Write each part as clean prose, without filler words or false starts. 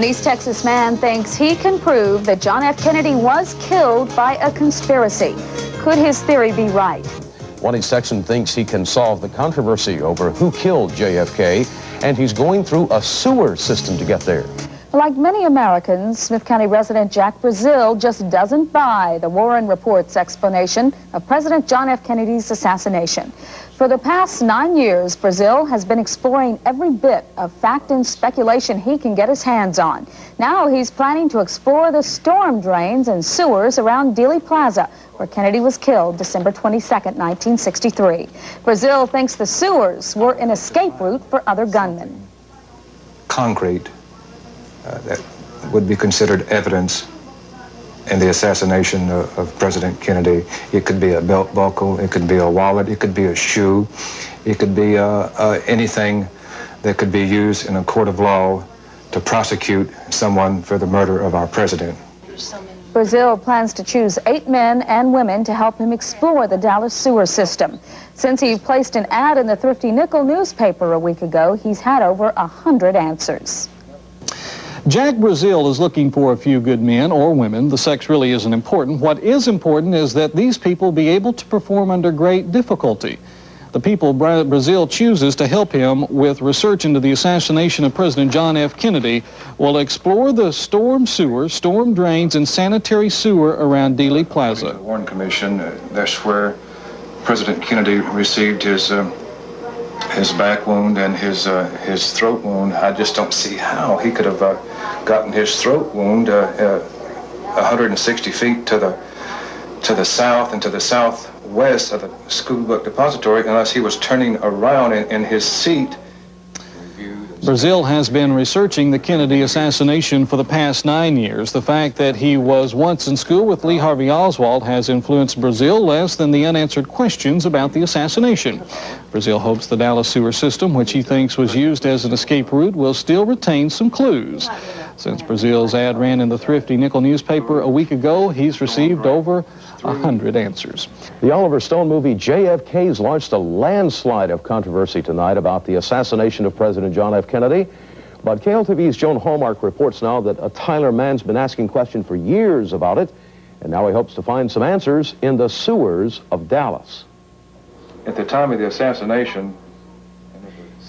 An East Texas man thinks he can prove that John F. Kennedy was killed by a conspiracy. Could his theory be right? One East Texan thinks he can solve the controversy over who killed JFK, and he's going through a sewer system to get there. Like many Americans, Smith County resident Jack Brazil just doesn't buy the Warren Report's explanation of President John F. Kennedy's assassination. For the past 9 years, Brazil has been exploring every bit of fact and speculation he can get his hands on. Now he's planning to explore the storm drains and sewers around Dealey Plaza, where Kennedy was killed December 22nd, 1963. Brazil thinks the sewers were an escape route for other gunmen. Concrete that would be considered evidence in the assassination of President Kennedy. It could be a belt buckle, it could be a wallet, it could be a shoe, it could be anything that could be used in a court of law to prosecute someone for the murder of our president. Brazil plans to choose 8 men and women to help him explore the Dallas sewer system. Since he placed an ad in the Thrifty Nickel newspaper a week ago, he's had over 100 answers. Jack Brazil is looking for a few good men or women. The sex really isn't important. What is important is that these people be able to perform under great difficulty. The people Brazil chooses to help him with research into the assassination of President John F. Kennedy will explore the storm sewers, storm drains, and sanitary sewer around Dealey Plaza. The Warren Commission, that's where President Kennedy received his back wound and his throat wound. I just don't see how he could have gotten his throat wound 160 feet to the south and to the southwest of the school book depository unless he was turning around in his seat. Brazil has been researching the Kennedy assassination for the past 9 years. The fact that he was once in school with Lee Harvey Oswald has influenced Brazil less than the unanswered questions about the assassination. Brazil hopes the Dallas sewer system, which he thinks was used as an escape route, will still retain some clues. Since Brazil's ad ran in the Thrifty Nickel newspaper a week ago, he's received over 100 answers. The Oliver Stone movie JFK's launched a landslide of controversy tonight about the assassination of President John F. Kennedy. But KLTV's Joan Hallmark reports now that a Tyler man's been asking questions for years about it, and now he hopes to find some answers in the sewers of Dallas. At the time of the assassination,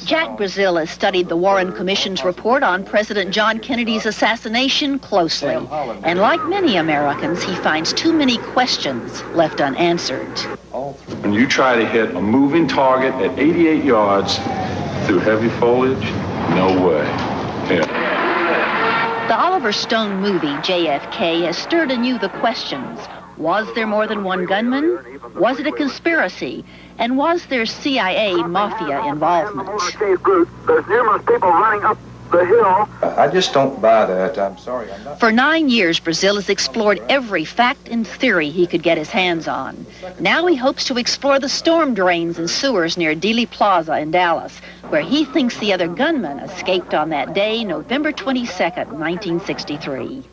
Jack Brazil has studied the Warren Commission's report on President John Kennedy's assassination closely. And like many Americans, he finds too many questions left unanswered. When you try to hit a moving target at 88 yards through heavy foliage, no way. Yeah. The Oliver Stone movie, JFK, has stirred anew the questions. Was there more than one gunman? Was it a conspiracy? And was there CIA mafia involvement? There's numerous people running up the hill. I just don't buy that. I'm sorry. For 9 years, Brazil has explored every fact and theory he could get his hands on. Now he hopes to explore the storm drains and sewers near Dealey Plaza in Dallas, where he thinks the other gunman escaped on that day, November 22nd, 1963.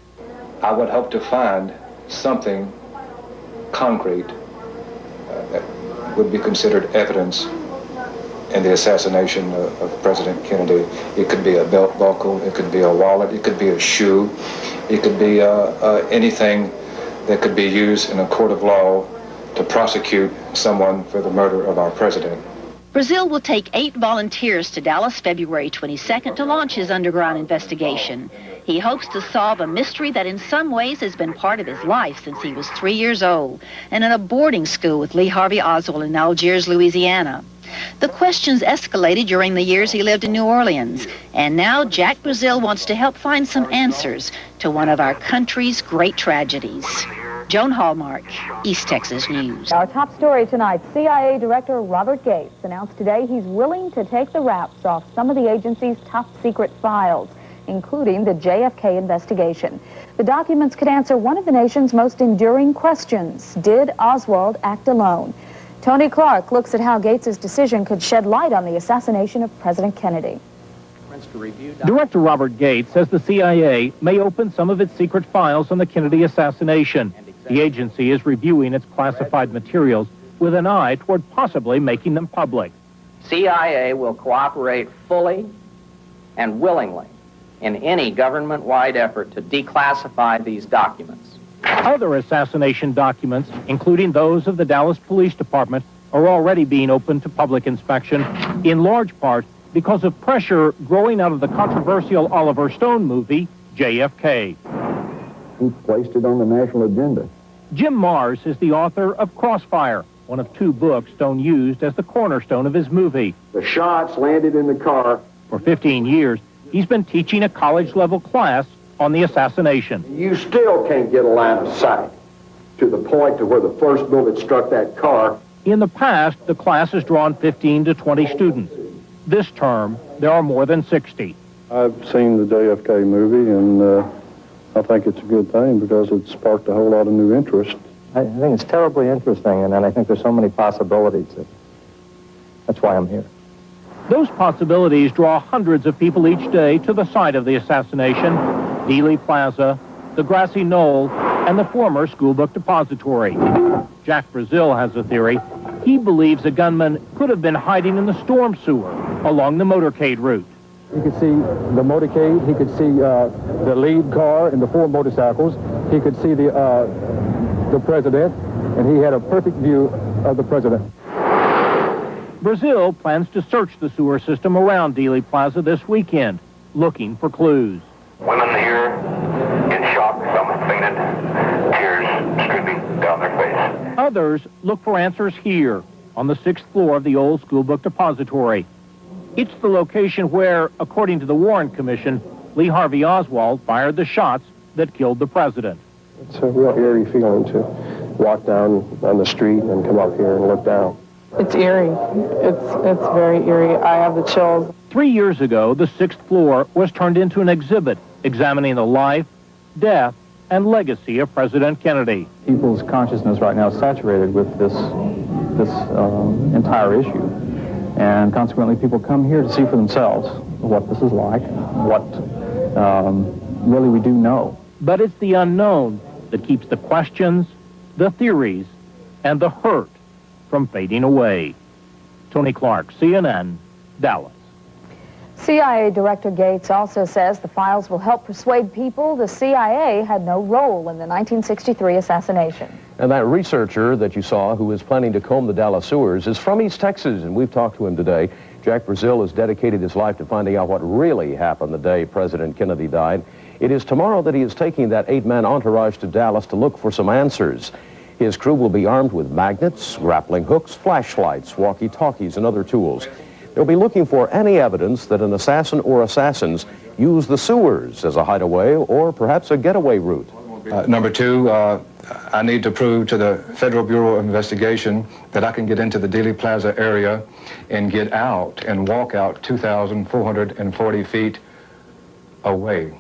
I would hope to find something concrete that would be considered evidence in the assassination of President Kennedy. It could be a belt buckle, it could be a wallet, it could be a shoe, it could be anything that could be used in a court of law to prosecute someone for the murder of our president. Brazil will take 8 volunteers to Dallas February 22nd to launch his underground investigation. He hopes to solve a mystery that in some ways has been part of his life since he was 3 years old and in a boarding school with Lee Harvey Oswald in Algiers, Louisiana. The questions escalated during the years he lived in New Orleans, and now Jack Brazil wants to help find some answers to one of our country's great tragedies. Joan Hallmark, East Texas News. Our top story tonight, CIA Director Robert Gates announced today he's willing to take the wraps off some of the agency's top secret files, including the JFK investigation. The documents could answer one of the nation's most enduring questions. Did Oswald act alone? Tony Clark looks at how Gates' decision could shed light on the assassination of President Kennedy. Director Robert Gates says the CIA may open some of its secret files on the Kennedy assassination. The agency is reviewing its classified materials with an eye toward possibly making them public. CIA will cooperate fully and willingly in any government-wide effort to declassify these documents. Other assassination documents, including those of the Dallas Police Department, are already being opened to public inspection, in large part because of pressure growing out of the controversial Oliver Stone movie, JFK. He placed it on the national agenda. Jim Mars is the author of Crossfire, one of 2 books Stone used as the cornerstone of his movie. The shots landed in the car. For 15 years, he's been teaching a college-level class on the assassination. You still can't get a line of sight to the point to where the first bullet struck that car. In the past, the class has drawn 15 to 20 students. This term, there are more than 60. I've seen the JFK movie, and I think it's a good thing because it sparked a whole lot of new interest. I think it's terribly interesting, and I think there's so many possibilities. That's why I'm here. Those possibilities draw hundreds of people each day to the site of the assassination, Dealey Plaza, the grassy knoll, and the former school book depository. Jack Brazil has a theory. He believes the gunman could have been hiding in the storm sewer along the motorcade route. He could see the motorcade, he could see the lead car and the 4 motorcycles, he could see the president, and he had a perfect view of the president. Brazil plans to search the sewer system around Dealey Plaza this weekend, looking for clues. Women here in shock, some fainted, tears streaming down their face. Others look for answers here, on the 6th floor of the old school book depository. It's the location where, according to the Warren Commission, Lee Harvey Oswald fired the shots that killed the president. It's a real eerie feeling to walk down on the street and come up here and look down. It's eerie. It's very eerie. I have the chills. 3 years ago, the 6th floor was turned into an exhibit examining the life, death, and legacy of President Kennedy. People's consciousness right now is saturated with this entire issue. And consequently, people come here to see for themselves what this is like, what really we do know. But it's the unknown that keeps the questions, the theories, and the hurt from fading away. Tony Clark, CNN, Dallas. CIA Director Gates also says the files will help persuade people the CIA had no role in the 1963 assassination. And that researcher that you saw who is planning to comb the Dallas sewers is from East Texas, and we've talked to him today. Jack Brazil has dedicated his life to finding out what really happened the day President Kennedy died. It is tomorrow that he is taking that 8-man entourage to Dallas to look for some answers. His crew will be armed with magnets, grappling hooks, flashlights, walkie-talkies, and other tools. They'll be looking for any evidence that an assassin or assassins used the sewers as a hideaway or perhaps a getaway route. Number 2, I need to prove to the Federal Bureau of Investigation that I can get into the Dealey Plaza area and get out and walk out 2,440 feet away.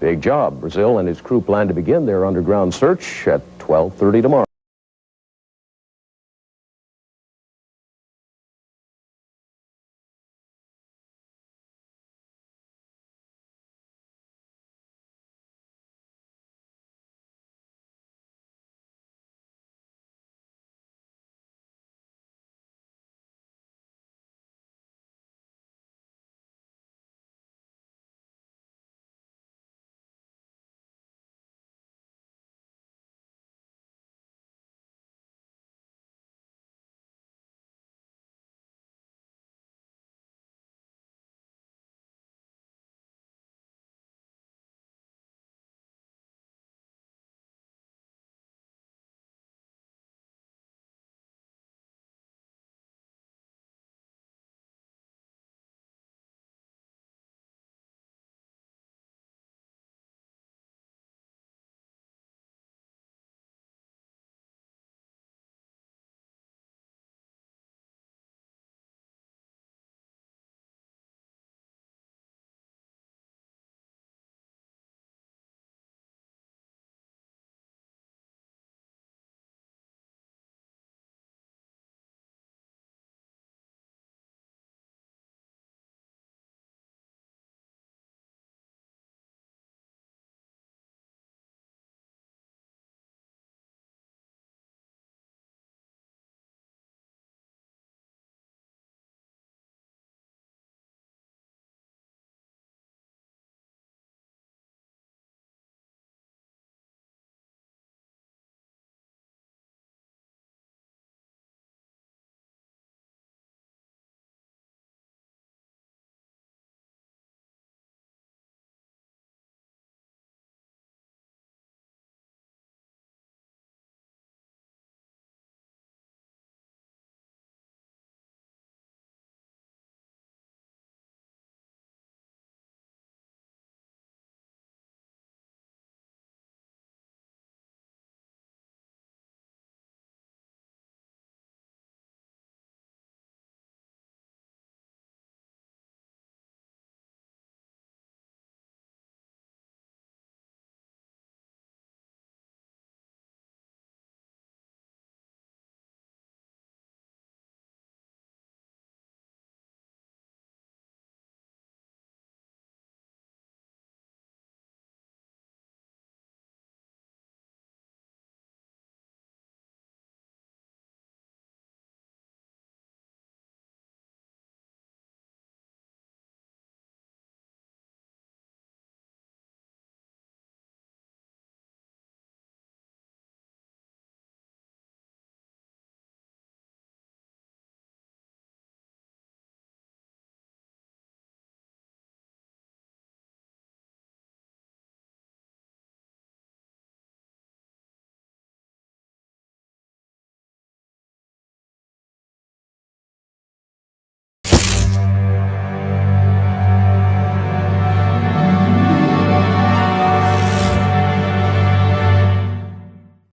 Big job. Brazil and his crew plan to begin their underground search at 12:30 tomorrow.